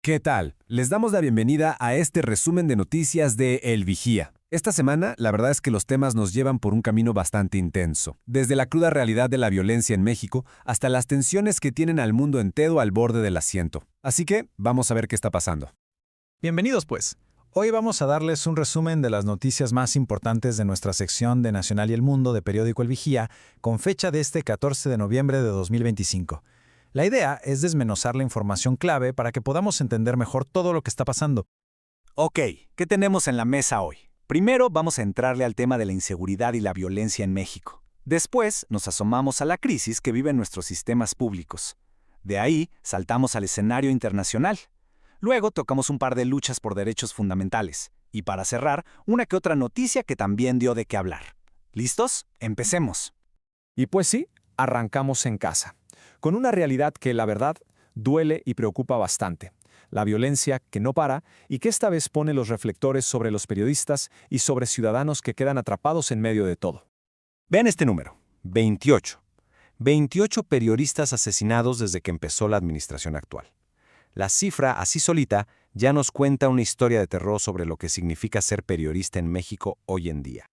¿Qué tal? Les damos la bienvenida a este resumen de noticias de El Vigía. Esta semana, la verdad es que los temas nos llevan por un camino bastante intenso, desde la cruda realidad de la violencia en México hasta las tensiones que tienen al mundo entero al borde del asiento. Así que, vamos a ver qué está pasando. Bienvenidos pues. Hoy vamos a darles un resumen de las noticias más importantes de nuestra sección de Nacional y el Mundo de periódico El Vigía, con fecha de este 14 de noviembre de 2025. La idea es desmenuzar la información clave para que podamos entender mejor todo lo que está pasando. Ok, ¿qué tenemos en la mesa hoy? Primero vamos a entrarle al tema de la inseguridad y la violencia en México. Después nos asomamos a la crisis que viven nuestros sistemas públicos. De ahí saltamos al escenario internacional. Luego tocamos un par de luchas por derechos fundamentales. Y para cerrar, una que otra noticia que también dio de qué hablar. ¿Listos? Empecemos. Y pues sí, arrancamos en casa, con una realidad que, la verdad, duele y preocupa bastante. La violencia que no para y que esta vez pone los reflectores sobre los periodistas y sobre ciudadanos que quedan atrapados en medio de todo. Vean este número, 28. 28 periodistas asesinados desde que empezó la administración actual. La cifra, así solita, ya nos cuenta una historia de terror sobre lo que significa ser periodista en México hoy en día.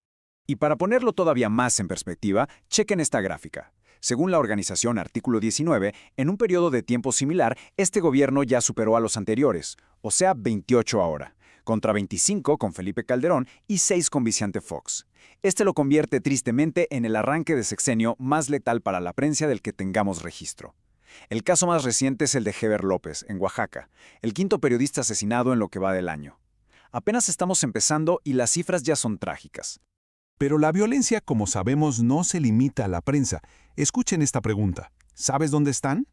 Y para ponerlo todavía más en perspectiva, chequen esta gráfica. Según la organización Artículo 19, en un periodo de tiempo similar, este gobierno ya superó a los anteriores, o sea, 28 ahora, contra 25 con Felipe Calderón y 6 con Vicente Fox. Este lo convierte tristemente en el arranque de sexenio más letal para la prensa del que tengamos registro. El caso más reciente es el de Heber López, en Oaxaca, el quinto periodista asesinado en lo que va del año. Apenas estamos empezando y las cifras ya son trágicas. Pero la violencia, como sabemos, no se limita a la prensa. Escuchen esta pregunta. ¿Sabes dónde están?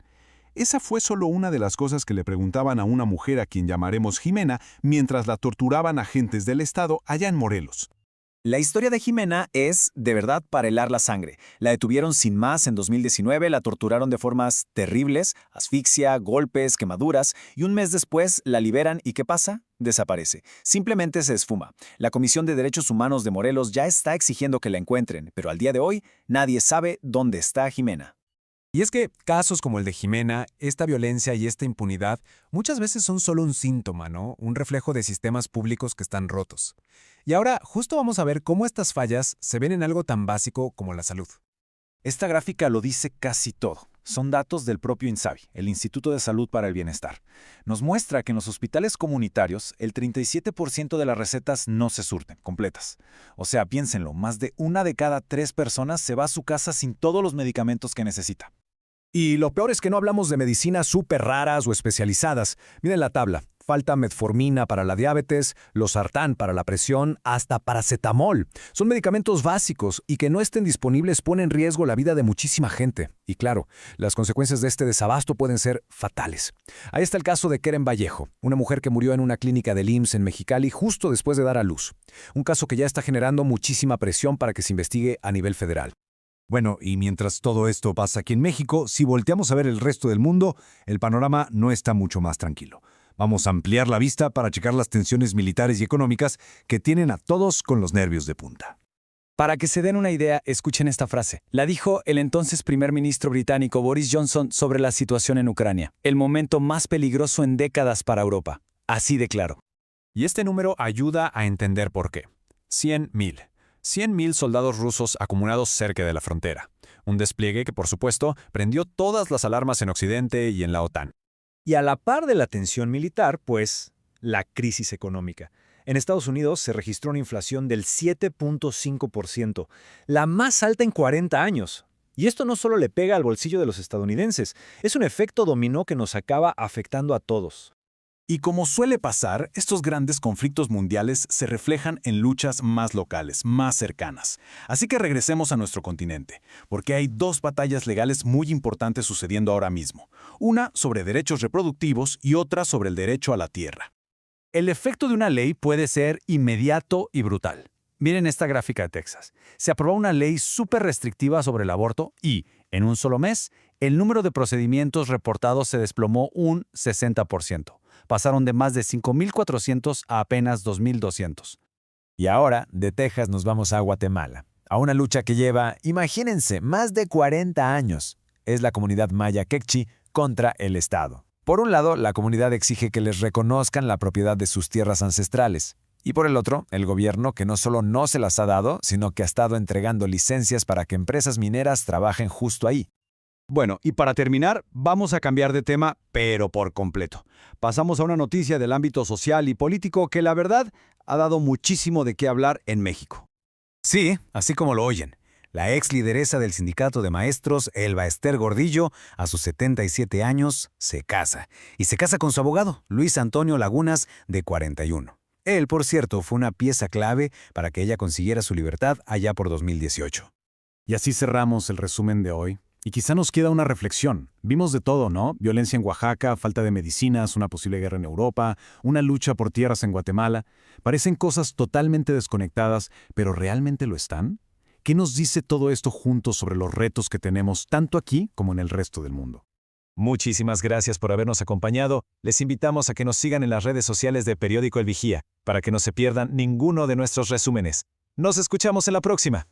Esa fue solo una de las cosas que le preguntaban a una mujer a quien llamaremos Jimena mientras la torturaban agentes del Estado allá en Morelos. La historia de Jimena es, de verdad, para helar la sangre. La detuvieron sin más en 2019, la torturaron de formas terribles, asfixia, golpes, quemaduras, y un mes después la liberan y ¿qué pasa? Desaparece. Simplemente se esfuma. La Comisión de Derechos Humanos de Morelos ya está exigiendo que la encuentren, pero al día de hoy nadie sabe dónde está Jimena. Y es que casos como el de Jimena, esta violencia y esta impunidad muchas veces son solo un síntoma, ¿no? Un reflejo de sistemas públicos que están rotos. Y ahora justo vamos a ver cómo estas fallas se ven en algo tan básico como la salud. Esta gráfica lo dice casi todo. Son datos del propio INSABI, el Instituto de Salud para el Bienestar. Nos muestra que en los hospitales comunitarios el 37% de las recetas no se surten completas. O sea, piénsenlo, más de 1 de cada 3 personas se va a su casa sin todos los medicamentos que necesita. Y lo peor es que no hablamos de medicinas súper raras o especializadas. Miren la tabla. Falta metformina para la diabetes, losartán para la presión, hasta paracetamol. Son medicamentos básicos y que no estén disponibles pone en riesgo la vida de muchísima gente. Y claro, las consecuencias de este desabasto pueden ser fatales. Ahí está el caso de Keren Vallejo, una mujer que murió en una clínica del IMSS en Mexicali justo después de dar a luz. Un caso que ya está generando muchísima presión para que se investigue a nivel federal. Bueno, y mientras todo esto pasa aquí en México, si volteamos a ver el resto del mundo, el panorama no está mucho más tranquilo. Vamos a ampliar la vista para checar las tensiones militares y económicas que tienen a todos con los nervios de punta. Para que se den una idea, escuchen esta frase. La dijo el entonces primer ministro británico Boris Johnson sobre la situación en Ucrania. El momento más peligroso en décadas para Europa. Así de claro. Y este número ayuda a entender por qué. 100,000. 100,000 soldados rusos acumulados cerca de la frontera. Un despliegue que, por supuesto, prendió todas las alarmas en Occidente y en la OTAN. Y a la par de la tensión militar, pues, la crisis económica. En Estados Unidos se registró una inflación del 7.5%, la más alta en 40 años. Y esto no solo le pega al bolsillo de los estadounidenses, es un efecto dominó que nos acaba afectando a todos. Y como suele pasar, estos grandes conflictos mundiales se reflejan en luchas más locales, más cercanas. Así que regresemos a nuestro continente, porque hay 2 batallas legales muy importantes sucediendo ahora mismo. Una sobre derechos reproductivos y otra sobre el derecho a la tierra. El efecto de una ley puede ser inmediato y brutal. Miren esta gráfica de Texas. Se aprobó una ley súper restrictiva sobre el aborto y, en un solo mes, el número de procedimientos reportados se desplomó un 60%. Pasaron de más de 5,400 a apenas 2,200. Y ahora, de Texas nos vamos a Guatemala, a una lucha que lleva, imagínense, más de 40 años. Es la comunidad maya quechí contra el Estado. Por un lado, la comunidad exige que les reconozcan la propiedad de sus tierras ancestrales. Y por el otro, el gobierno que no solo no se las ha dado, sino que ha estado entregando licencias para que empresas mineras trabajen justo ahí. Bueno, y para terminar, vamos a cambiar de tema, pero por completo. Pasamos a una noticia del ámbito social y político que la verdad ha dado muchísimo de qué hablar en México. Sí, así como lo oyen. La ex lideresa del sindicato de maestros, Elba Ester Gordillo, a sus 77 años, se casa. Y se casa con su abogado, Luis Antonio Lagunas, de 41. Él, por cierto, fue una pieza clave para que ella consiguiera su libertad allá por 2018. Y así cerramos el resumen de hoy. Y quizá nos queda una reflexión. Vimos de todo, ¿no? Violencia en Oaxaca, falta de medicinas, una posible guerra en Europa, una lucha por tierras en Guatemala. Parecen cosas totalmente desconectadas, pero ¿realmente lo están? ¿Qué nos dice todo esto juntos sobre los retos que tenemos tanto aquí como en el resto del mundo? Muchísimas gracias por habernos acompañado. Les invitamos a que nos sigan en las redes sociales de Periódico El Vigía, para que no se pierdan ninguno de nuestros resúmenes. Nos escuchamos en la próxima.